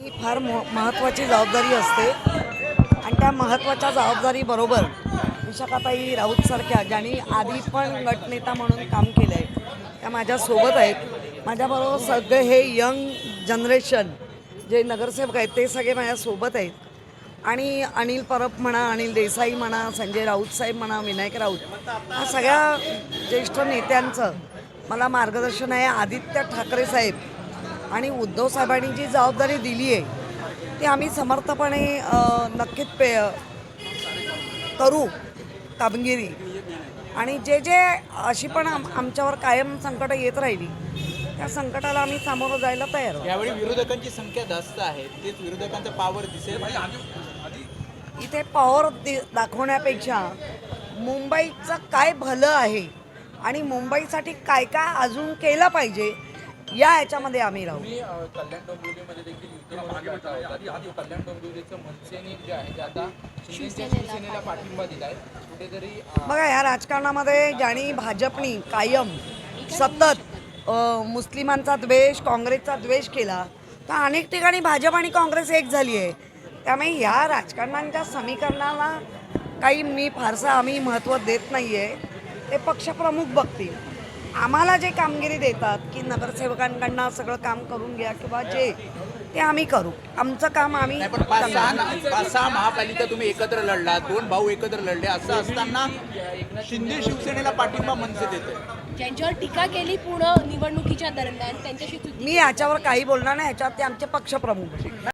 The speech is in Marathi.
ही फार महत्त्वाची जबाबदारी असते आणि त्या महत्त्वाच्या जबाबदारीबरोबर विशाखाताई राऊतसारख्या ज्यांनी आधी पण गटनेता म्हणून काम केलं आहे त्या माझ्यासोबत आहेत. माझ्याबरोबर सगळे हे यंग जनरेशन जे नगरसेवक आहेत ते सगळे माझ्यासोबत आहेत. आणि अनिल परब म्हणा, अनिल देसाई म्हणा, संजय राऊतसाहेब म्हणा, विनायक राऊत, ह्या सगळ्या ज्येष्ठ नेत्यांचं मला मार्गदर्शन आहे. आदित्य ठाकरे साहेब आणि उद्धव साहेबांनी जी जबाबदारी दिली आहे ती आम्ही समर्थपणे नक्कीच करू कामगिरी. आणि जे जे अशी पण आमच्यावर कायम संकटं येत राहिली त्या संकटाला आम्ही सामोरं जायला तयार आहोत. यावेळी विरोधकांची संख्या जास्त आहे, तेच विरोधकांचा पावर दिसेल. इथे पॉवर दाखवण्यापेक्षा मुंबईचं काय भलं आहे आणि मुंबईसाठी काय काय अजून केलं पाहिजे या ह्याच्यामध्ये आम्ही राहू. कल्याण डोंबिवलीमध्ये देखील युद्ध म्हणून जाता होता. कल्याण डोंबिवलीचं मनसेने जे आहे ते आता शिवसेनेला पाठिंबा दिला आहे. कुठेतरी बघा या राजकारणामध्ये ज्यांनी भाजपनी कायम सतत मुस्लिमांचा द्वेष, काँग्रेसचा द्वेष केला तर अनेक ठिकाणी भाजप आणि काँग्रेस एक झाली आहे. त्यामुळे ह्या राजकारणांच्या समीकरणाला काही मी फारसं आम्ही महत्त्व देत नाही आहे. ते पक्षप्रमुख बघतील. आम्हाला जे कामगिरी देतात की नगरसेवकांकडनं सगळं काम करून घ्या किंवा जे ते आम्ही करू. आमचं काम आम्ही पण पाच सहा महापालिका तुम्ही एकत्र लढला, दोन भाऊ एकत्र लढले, असं असताना शिंदे शिवसेनेला पाठिंबा मनसे देते. ज्यांच्यावर टीका केली पूर्ण निवडणुकीच्या दरम्यान त्यांच्याशी मी याच्यावर काही बोलणार नाही. ह्याच्यावर ते आमचे पक्षप्रमुख